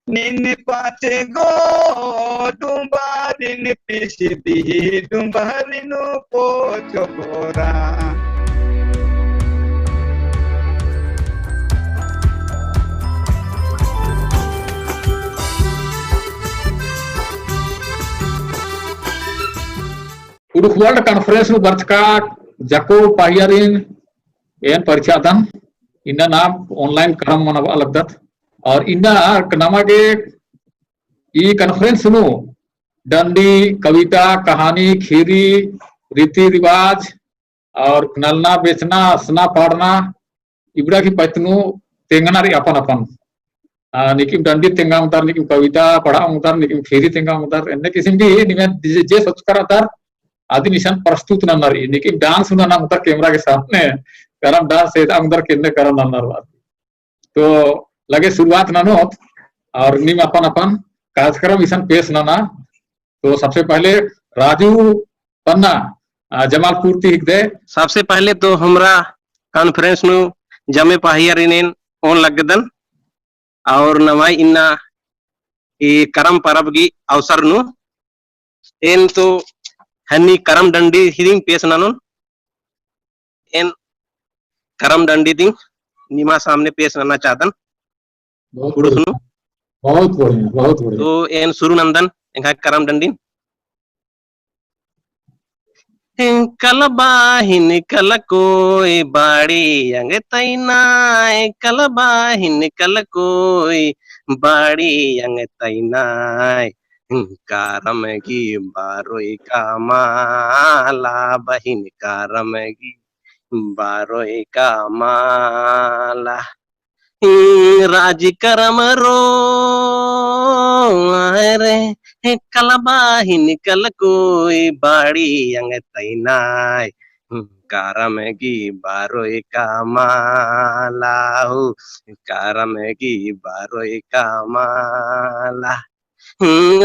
निन पाचे गो dumbarin pisidi dumbarinu pochokora. Udah World Conference bertkat Jako Pahiarin en परिचादन इन्ना नाम ऑनलाइन करम मनवा लगदत और इन्ना कनमा के ई कॉन्फ्रेंस नु डंडी कविता कहानी खीरी रीति रिवाज और नलना बेचना हंसना पढ़ना इबड़ा की पैतनु तेंगना री अपन अपन निकिम डंडी तेंगा उतार निकिम कविता पढ़ा उतार निकिम खीरी तेंगा उतार एने किसिम भी निमे जे सचकर उतार आदि निशान प्रस्तुत नन्नरी निकिम डांस उना ना उतार कैमरा के सामने करम डांस से अंदर किन्ने करम नन्नर बात तो लगे शुरुआत ना नो और निम अपन अपन कार्यक्रम इसन पेश ना तो सबसे पहले राजू पन्ना जमालपुर ती दे सबसे पहले तो हमरा कॉन्फ्रेंस नु जमे पाहियारिनेन ओन लगदन और नवाई इन्ना ई करम परब की अवसर नु एन तो हन्नी करम डंडी हिरिंग पेश नानुन एन करम डंडी दिंग निमा सामने पेश करना चाहतन बहुत बढ़िया तो एन सुरु नंदन इनका करम डंडी कलबाहिन कल कोई बाड़ी अंग तैनाय कलबाहिन कल कोई बाड़ी अंग तैनाय कारम की बारोई का माला बहिन कारम की बारोई का माला राज करम रो रे कलबाहिन कल कोई बाड़ी अंग तैनाय कारम की बारोई का माला हो कारम की बारोई का माला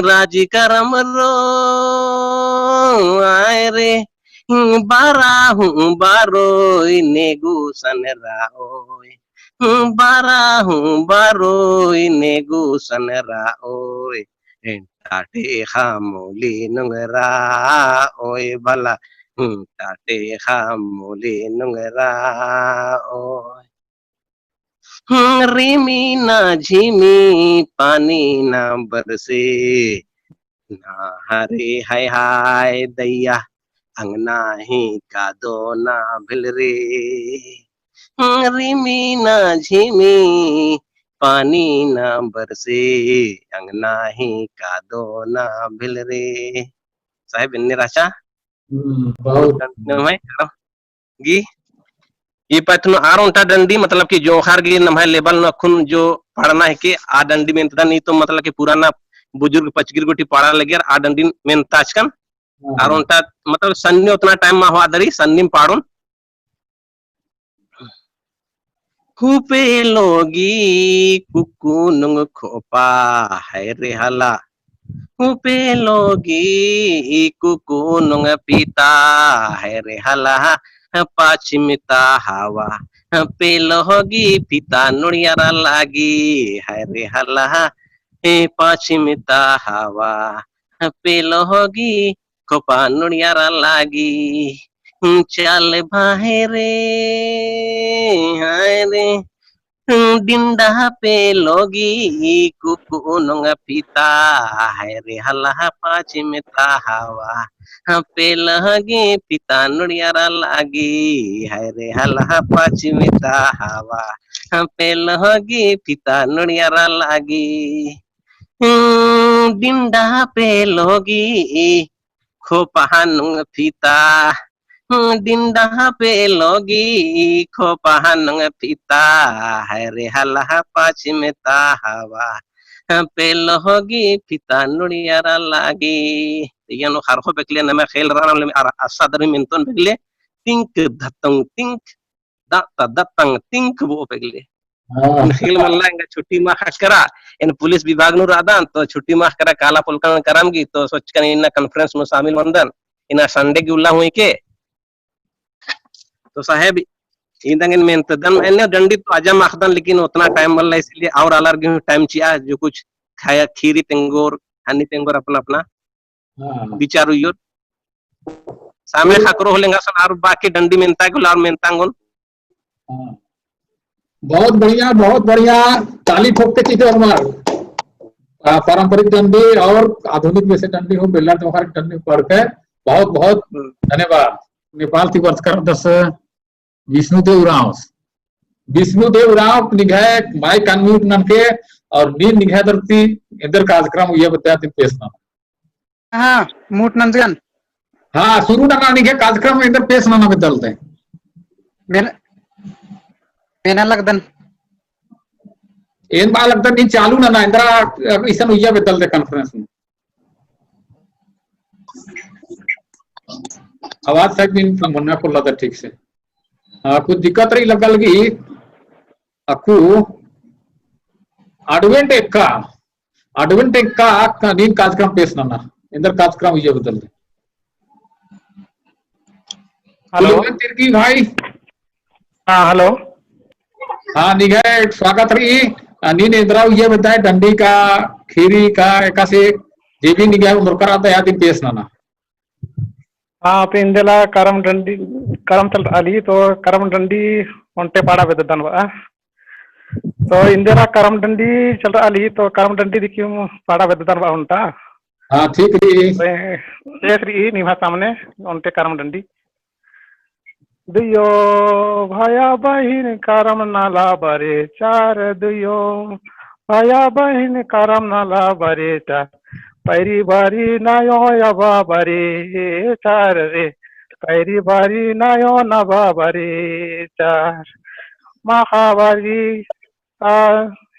राज करम रो रे बारा हूँ बारो नेगू सन राओ बारा हूँ बारो नेगू सन राओ टाटे खामोली नुंगरा ओए भला टाटे खामोली नुंगरा ओए रिमी ना झिमी पानी ना बरसे ना हरे हाय हाय दैया अंगना ही का दो ना भिल रे रिमी ना झिमी पानी ना बरसे अंगना ही का दो ना भिल रे साहेब इन्ने राशा गी ये पैथनो आरोंटा डंडी मतलब कि जोहार गी नमः लेवल न खुन जो पढ़ना है कि आ डंडी में नहीं तो मतलब कि पुराना बुजुर्ग पचगिर गोटी पढ़ा लगे आ डंडी में ताचकन आरोंटा मतलब सन्नी उतना टाइम में हुआ दरी सन्नी पाड़ोन कुपे लोगी कुकु नुंग खोपा है रे हला कुपे लोगी कुकु नुंग पीता है रे हला पाचिमिता हवा पेलोगी पिता नुड़ियारा लागी है रे हला पाचिमिता हवा पेलोगी कोपा नुड़ियारा लागी चल भाई रे हाय रे डिंडा पे लोगी कुकु नुंग पिता है रे हला पाचिमिता हवा पे लगी पिता नुड़ियारा लागी है रे हला पाचिमिता हवा पे लगी पिता नुड़ियारा लागी डिंडा पे लोगी खोपहानुंग पिता डिंडा पे लोगी खोपहानुंग पिता है रे हला पाचिमिता हवा पे लोगी पिता नुड़ियारा लागी यानो खारखो बेकले नमे खेल राना ले असादर मिनतन बेकले तिंक धतंग तिंक दाता दतंग तिंक वो बेकले खेल मल्ला छुट्टी मा करा इन पुलिस विभाग नु रादान तो छुट्टी मा करा काला पुलकन करमगी तो सोच कन इन कॉन्फ्रेंस में शामिल वंदन इन संडे की उल्ला हुई के तो साहेब इंदंगन में तदन एने डंडी तो आजा माखदन लेकिन उतना टाइम मल्ला इसलिए और अलग टाइम चिया जो कुछ खाया खीरी तेंगोर हानि तेंगोर अपना अपना बिचारू यो सामे खाकरो होलेंगा सन और बाकी डंडी मेंता गुल और मेंतांगुन बहुत बढ़िया ताली ठोक के चीजें हमारे पारंपरिक डंडी और आधुनिक वैसे डंडी हो बेला त्योहार डंडी पढ़ के बहुत बहुत धन्यवाद। नेपाल थी वर्ष कर दस विष्णुदेव राव निघाय माई कानून ननके और नींद निघाय दरती इधर कार्यक्रम ये बताया थी पेशना हाँ मूट नंदगन हाँ शुरू ना निघे कार्यक्रम इधर पेशना ना बदलते मेना लगदन ಏನ್ ಬಾಳ್ ಆಗ್ತದೆ ನೀನ್ ಚಾಲು ನನ್ನ ಇಂದ್ರ ಇಸನ್ ಉಯ್ಯ ಬೆತ್ತಲ್ದೆ ಕಾನ್ಫರೆನ್ಸ್ में आवाज तक इन मुन्ना को लगा ठीक से कुछ दिक्कत रही लगल की अकु अडवेंट एक्का नीन कार्यक्रम पेश नना इंदर कार्यक्रम उಯ್ಯ बदलते हेलो तिरकी भाई हाँ हेलो हाँ निघाय स्वागत रही नीन इंद्रा ये बताए डंडी का खीरी का एका से जेबी निघाय मुरकर आता याद पेश नाना हाँ इंदेला करम चल आली तो करम डंडी उनटे पाड़ा बेदन बा तो इंदेला करम डंडी चल आली तो करम डंडी दिखी पाड़ा बेदन बा उनटा हाँ ठीक रही निभा सामने उनटे करम डंडी दुयो भाया बहिन करम नाला बरे चार दुयो भाया बहिन करम नाला बरे चार पैरी बारी नायो यबा बरे चार रे पैरी बारी नायो नबा बरे चार महाबारी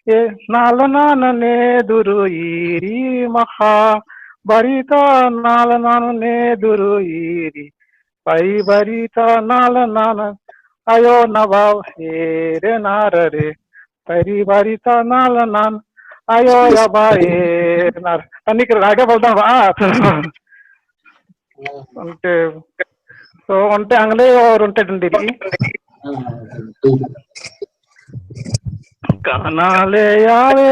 ये नाल नानने दुरुईरी महा बरी तो नाल नानने दुरुईरी पाई बरीता नाल नान आयो नवा हेरे नार रे परी बरीता नाल नान आयो यबा हेर नार तनिक आगे बोलता उनटे तो उनटे अंगले और उनटे डंडी काना ले आवे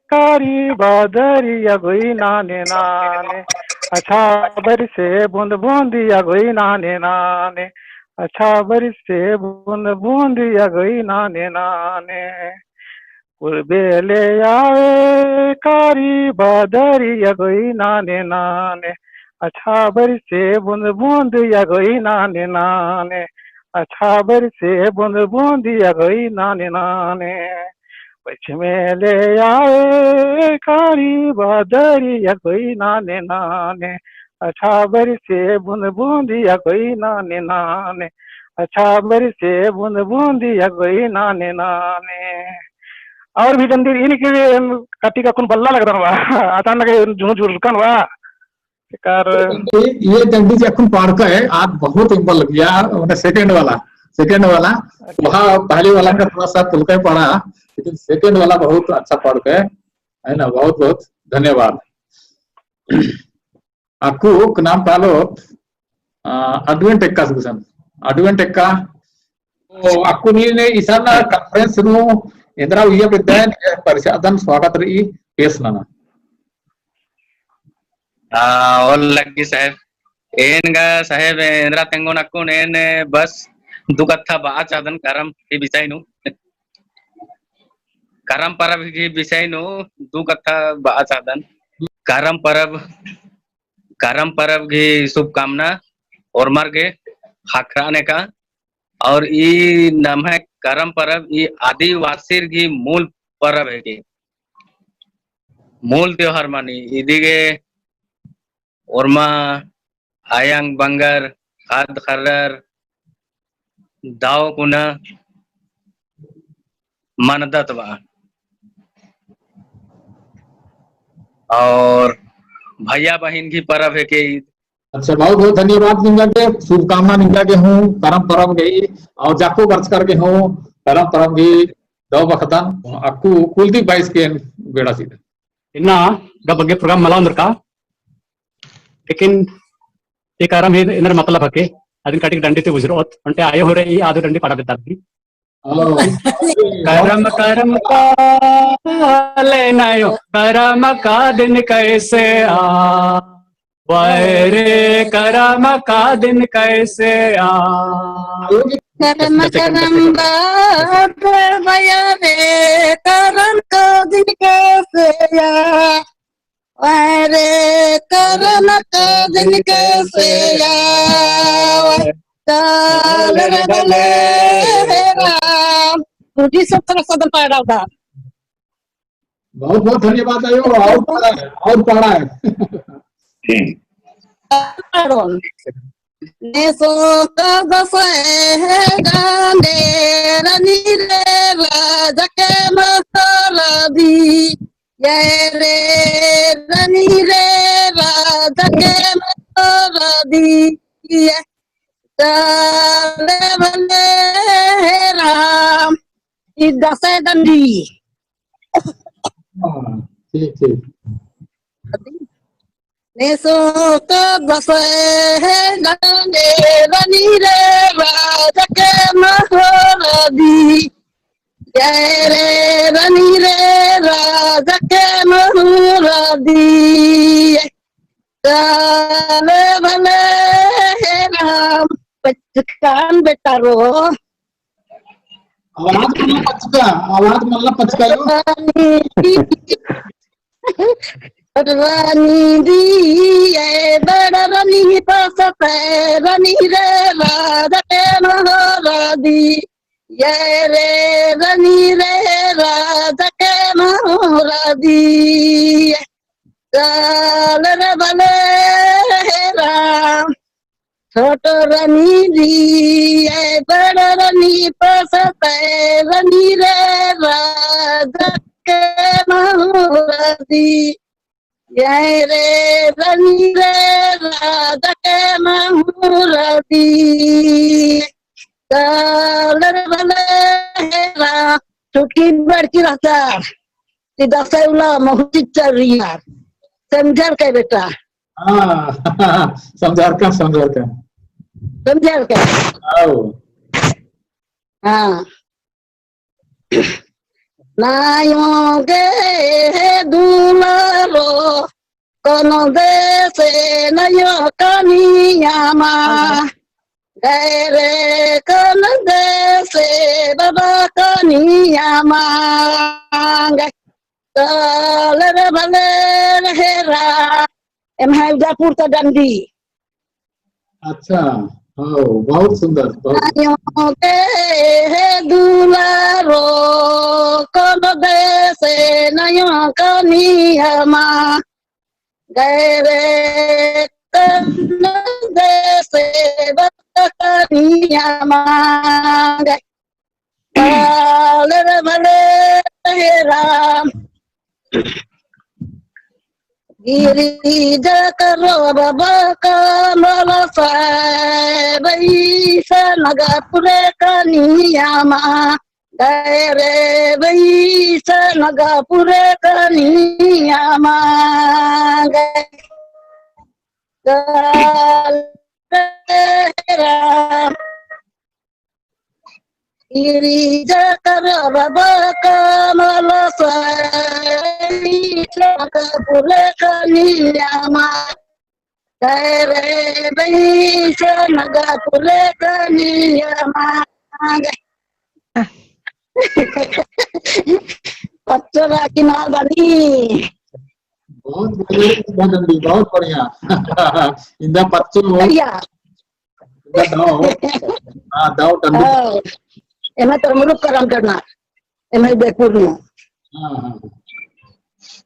कारी बादरी अगुई नाने नाने अच्छा बरस से बूंद बूंदिया गई नाने नाने अच्छा बरस से बूंद बूंदिया गई नाने नाने बेले आवे कारी बादरिया गई नाने नाने अच्छा बरस से बूंद बूंदिया गई नाने नाने अच्छा बरस से बूंद बूंदिया गई नाने नाने पश्चिमे ले आए कारी बादरिया कोई नाने नाने अच्छा बरस से बूंद बूंदिया कोई नाने नाने अच्छा बरस से बूंद बूंदिया कोई नाने नाने और भी डंडी इनके कटी का कुन बल्ला लग रहा अचानक झुझ रुकन वा कार ये डंडी से अकुन पार का है आज बहुत इम्बल लग गया सेकंड वाला वहाँ पहले वाला का थोड़ा सा पुलका पड़ा लेकिन सेकंड वाला बहुत अच्छा पढ़ के है ना बहुत बहुत धन्यवाद। आपको नाम पालो अडवेंट एक्का तो आपको ने इसाना कॉन्फ्रेंस नु इंद्रा उయ్య बिद्यान परिषदन स्वागत रही पेश नाना और लगी साहब एनगा साहब इंद्रा तेंगो नक्को ने बस दुकत्था बा चादन करम के विषय नु करम परब की विषय नु दू कथा बा चादन करम परब की शुभकामना और मर के हाखराने का और ये नाम है करम परब ये आदिवासी की मूल परब है की मूल त्योहार मानी इदिगे ओरमा आयांग बंगर खाद खर्रर दाव कुना मानदत बा और भैया बहन की परब है के अच्छा बहुत बहुत धन्यवाद निंगा के शुभकामना निंगा के हूँ करम परम गई और जाको वर्ष करके हूँ करम परम गई दो बखतन अक्कू कुलदीप बाईस के बेड़ा सीधे इन्ना गा बग्गे प्रोग्राम मला का लेकिन ये करम है इनर मतलब हके ಅದನ್ನ ಕಟ್ಟಿಗೆ ದಂಡಿತೆ ಉಸಿರೋತ್ ಅಂಟೆ ಆಯೋ ಹೊರೆ ಈ ಆದು ದಂಡಿ ಪಡ ಬಿದ್ದಾದ್ರಿ करम करम का लेना यो, करम का दिन कैसे आ, रे करम का दिन कैसे आ। करम करम बाप भया रे, करम का दिन कैसे आ, रे करम का दिन कैसे आ। चल रे भले राम, तुझी सब तरह सदन पैदा होगा। बहुत बहुत धन्यवाद आयो। और पढ़ा है। ने सो का दसे गाने रनी रे राजा के मसाला दी, ये रे रनी रे राजा के मसाला दी, चले भले राम दसे दंडी। ठीक ठीक। ने सो का दसे गाने रनी रे राजा के मसाला दी, ये रे रनी रे राजा के मसाला दी, चले भले राम। पचकान बेटा रो आवाज मतलब पचका रानी दी बड़ा रानी पास रानी रे राजा के महारा दी, ये रे रानी रे राजा के महारा दी, चल रे भले राम। छोट रानी दी बड़ा रानी पास रानी रे राजा के महारा दी, ये रे रानी रे राजा के महारा दी, चल रे भले राम। चुटकी बड़की रहता सीधा सैला बहुत चल रही है, समझल के बेटा। समझा का समझल के। हाँ नायों गे दुलारो कोनो देसे नयो कनियामा, रे कन देसे बाबा कनियामा, चल रे भले हेरा एम है उदयपुर तो डंडी। अच्छा बहुत सुंदर। दुलारो कौन देसे नयो कनियामा, गैरे कन देसे कनियामा, चल रे भले राम। गिरिज करो बाबा कमल बैसा नगापुरे कनियामा, रे बैसा नगापुरे कनियामा, गिरिज करो बाबा कमल नगापुरे कनियामा, रे बैसा नगापुरे कनियामा। पच्चरा किनार बनी बहुत बढ़िया। इंदा पच्चू दाव एमे तो मुरुक करम करना एमे बेपुर नु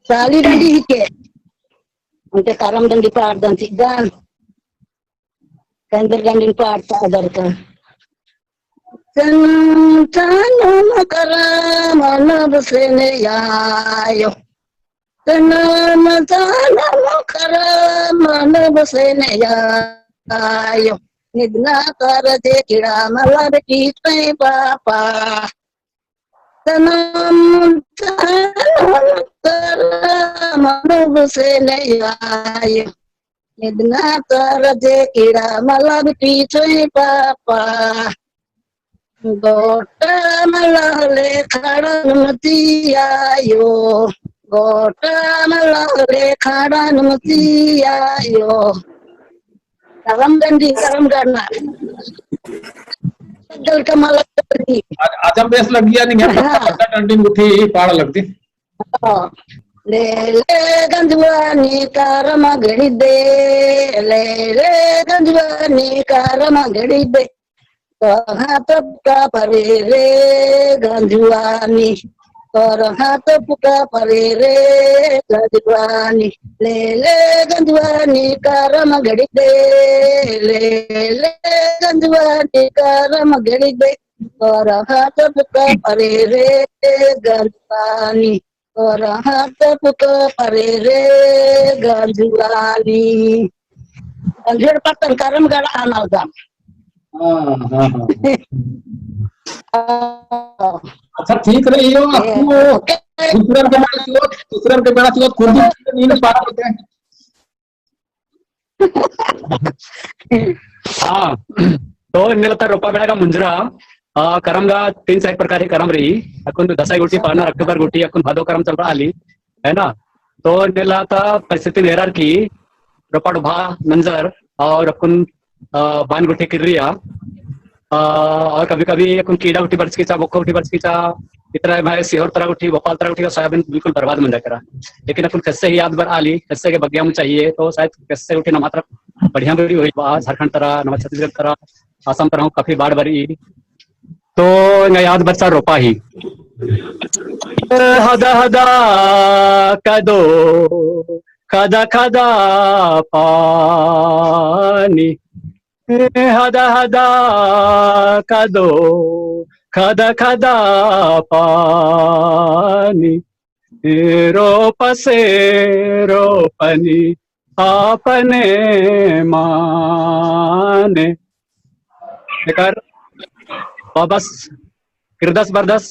साली डंडी के उनके करम डंडी पार दन सिगान कंदर डंडी पार सादर का संतान करम नब से ने आयो संतान करम नब से ने आयो निदना कर दे किड़ा मलर की पे पापा तनम करम नब से ने आयो निदना कर दे किड़ा मलर की पे पापा गोटा मलहले खड़न मती आयो, गोटा मलहले खड़न मती आयो। करम डंडी करम डरना गल कमल डंडी। आजम बेस लग गया नहीं है डंडी मुठी पाड़ लगती। ले ले गंजवानी करम घड़ी दे, ले ले गंजवानी करम घड़ी दे। हाथ पुका परे रे गंजवानी, और हाथ पुका परे रे गंजवानी। ले ले गंजवानी करम घड़ी दे, ले ले गंजवानी करम घड़ी दे। और हाथ पुका परे रे गंजवानी, और हाथ पुका परे रे गंजवानी। अंधेर पत्तन करम गड़ा आना जाम। अच्छा ठीक रही हो आपको दूसरे के बेड़ा चलो खुद नींद पार होते हैं। हाँ तो निलता रोपा बेड़ा का मुंजरा करम गा 3 साइड प्रकार करम रही अकुन दसाई गुटी पाना अक्टूबर गुटी अकुन भादो करम चल रहा आली है ना। तो निलाता परिस्थिति नेरार की रोपा डुभा नंजर और अकुन बान गुटी किरिया और कभी कभी अकुन कीड़ा गुटी बरस की चा बोको गुटी बरस की चा इतना भाई सिहोर तरह गुटी भोपाल तरह गुटी का सोयाबीन बिल्कुल बर्बाद मन जाकर। लेकिन अकुन किससे ही याद बर आली किससे के बगिया में चाहिए तो शायद किससे गुटी न मात्र बढ़िया बड़ी हुई झारखंड तरह नवा छत्तीसगढ़ तरह आसाम तरह काफी बाढ़ भरी तो याद बरसा रोपा ही हदा हदा कदो खदा खदा पानी हदा हदा कदो खदा खदा पानी रोप से रोपनी आपने माने कर बाबस किरदस बरदस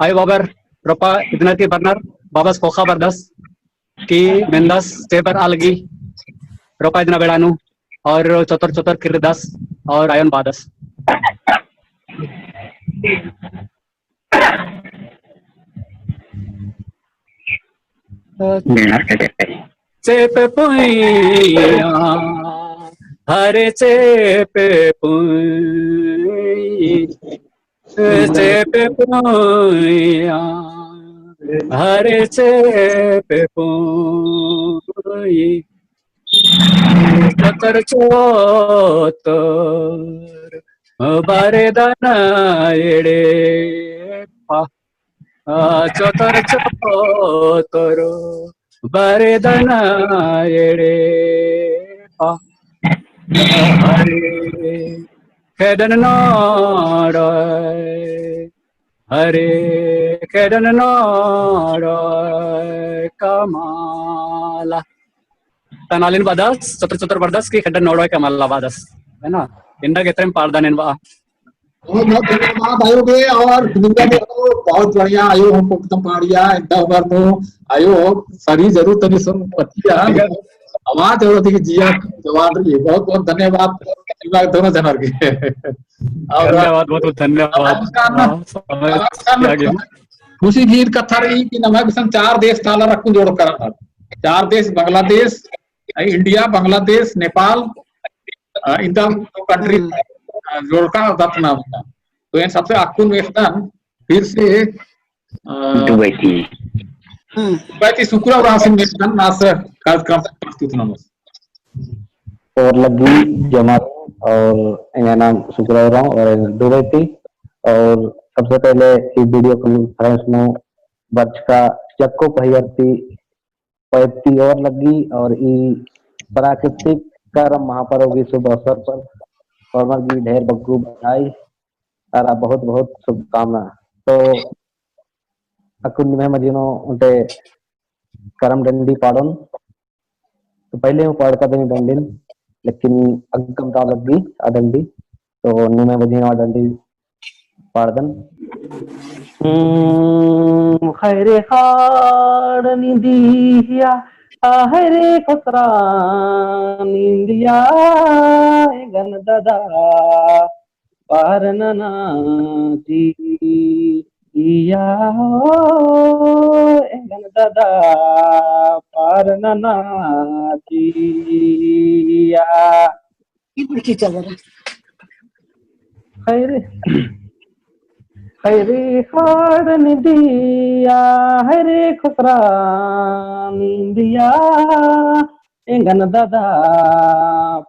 आयो बाबर रोपा इतना की बरनर बाबस पोखा बरदस की मेंदस सेबर आलगी रोपा इतना बेड़ानू और चौतर चौतर किरदस और आयन बादस चेप पुइया हरे चेप पुई चेप पुइया हरे चेप पुई चतर चोतर बारे दाना एड़े पा चतर चोतर बारे दाना एड़े पा हरे खेदन नाराय हरे खेदन नाराय कमाला तनालिन बादस चतर चतर बरदस की खेदन नाराय कमाला बादस है ना इंदा के तरम पारदान बा बहुत धन्यवाद आयो के और दुनिया में बहुत बढ़िया आयो हमको एकदम पाड़िया एकदम बार तो आयो सारी जरूर तनी सुन पतिया आवाज और थी जिया जवाब रही बहुत बहुत धन्यवाद दोनों जनर के और धन्यवाद बहुत धन्यवाद खुशी गीत कथा रही कि नमक सन 4 देश ताला रखूं जोड़ कर 4 देश बांग्लादेश इंडिया बांग्लादेश नेपाल इंदा कंट्री जोड़का दत्ना तो इन सबसे अकुन वेतन फिर से दुबई की शुक्र राशि वेतन नास कार्यक्रम प्रस्तुत नमस्कार और लगी जमा और इनका नाम शुक्र और दुबई थी। और सबसे पहले इस वीडियो कॉन्फ्रेंस में वर्ष का चक्को पहियती पैती और लगी और प्राकृतिक कर्म महापर्व की शुभ अवसर पर फॉर्मर की ढेर बग्गू बधाई तारा बहुत बहुत शुभकामना। तो अकुन में मजीनो उनटे करम डंडी पाड़न तो पहले वो पाड़ का डंडी लेकिन अगम ता लगी डंडी तो निमे मजीनो डंडी पाड़दन खैरे खाड़ निंदिया हरे खसरा निंदिया गन दादा पारननाची या एंगन दादा पारननाची या खैरे खैरे खाड़ निदिया हरे खुसरा निंदिया एंगन दादा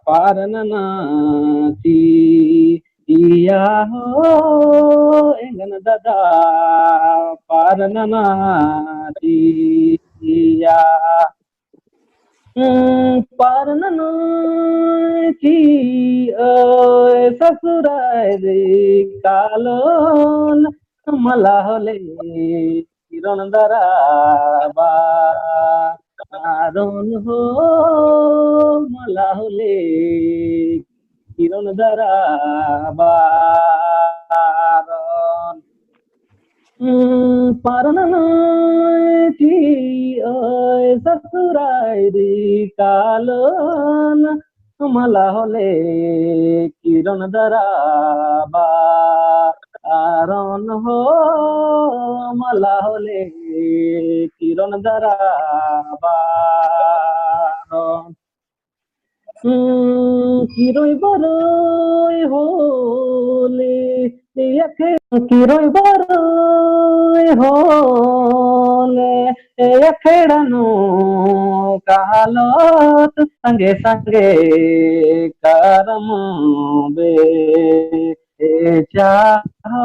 पारननाची या हो एंगन दादा पारननाची या पारननाची ससुराय रे कालोन मला होले किरण दरा बारून हो मला होले किरण दरा बारून पारननाची ससुराय रे कालन मला होले किरण दरा बारण हो मला होले किरण दरा बारण किरोय बरोय होले किरोय बरोय होले खेड़नु कालोत संगे संगे करम बे चाहो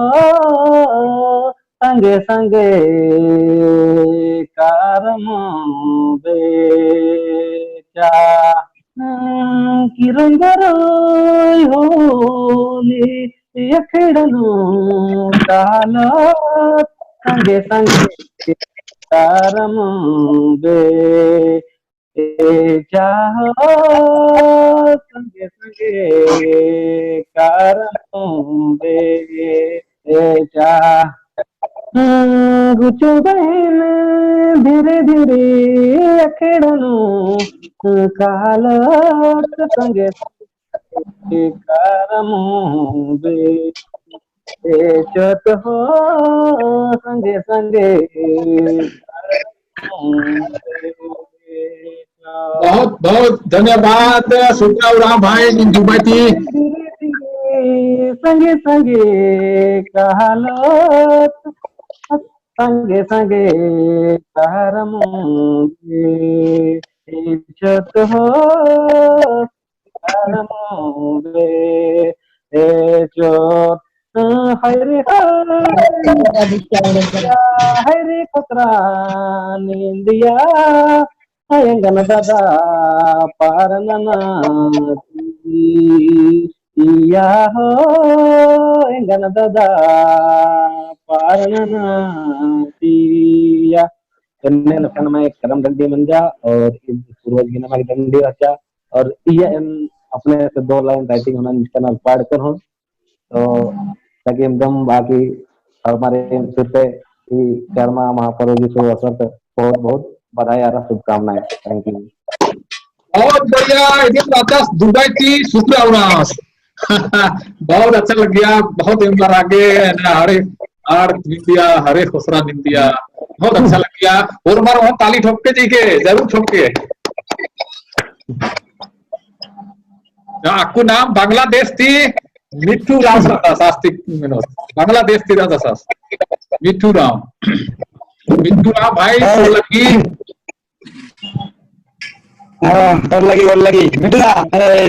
संगे संगे करम बे चा किरोय बरोय होले खेड़नु कालोत संगे संगे करम बे चाहो संगे संगे करम बे चा गुचु बहन धीरे धीरे अखेड़नु कालत संगे संगे करम बे चत हो संगे संगे बहुत बहुत धन्यवाद सुखराम भाई जुबती संगे संगे कहलोत संगे संगे करम इज्जत हो करम चोट हरे हरे खुसरा निंदिया एंगन दादा पारननाची या हो एंगन दादा पारननाची या कन्ने नफन में करम डंडी मंजा और पूर्वज की नमक डंडी रचा और ये अपने से 2 लाइन राइटिंग होना निश्चय पाठ कर हो तो ताकि एकदम बाकी हमारे सिर पे कर्मा महापर्व जी शुभ अवसर पे बहुत बहुत बधाई आ रहा शुभकामनाएं थैंक यू बहुत बढ़िया इधर आकाश दुबई की शुक्रावराम बहुत अच्छा लग गया बहुत एक बार आगे हरे आर निंदिया हरे खुसरा निंदिया बहुत अच्छा लग गया और बार वहां ताली ठोक के जी के जरूर ठोक के आपको नाम बांग्लादेश थी मिठू राम शास्त्री विनोद बांग्लादेश थी राजा शास्त्री मिठू राम भाई लगी बोल लगी मिठू दा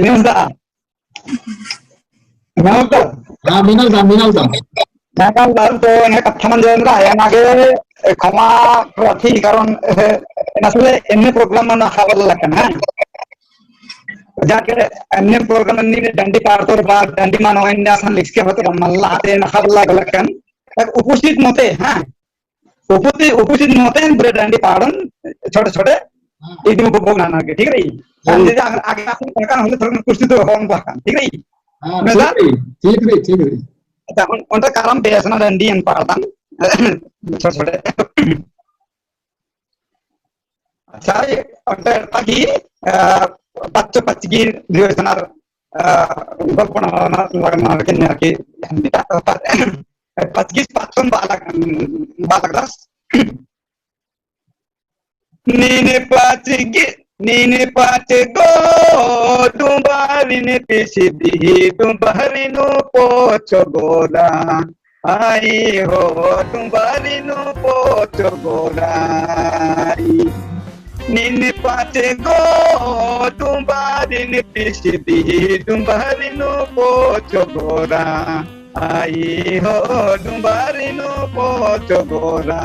न्यूज़ दा हाँ मिनल दा नाकाल बार तो ने कथा मन जेंद्रा या नागे क्षमा प्रार्थी कारण नसले अन्य प्रोग्राम मन खावल लकन है जाके अन्य प्रोग्राम नि डंडी पारतोर बा डंडी मान होइना सन लिखके होतो मल्ला ते न खावल लकन उपस्थित मते हां उपस्थित मते ब्रे डंडी पाडन छोटे छोटे इदि उपभोग ना के ठीक रही हम जे आगे आपण प्रकार होले थोड़ा उपस्थित होन बा ठीक रही हां ठीक रही अच्छा उनका कारण बेसना डंडी अन पाडन छोटे छोटे अच्छा ये अंतर ताकि बच्चों बच्ची दिवसनार golpona lagna kenya ki patgis patun balaglas Nini pati go dumbari ni pisidi dumbari no pocho goda ai ho dumbari no pocho goda Nini pati go dumbari ni pisidi dumbari no pocho goda ai ho dumbari no pocho goda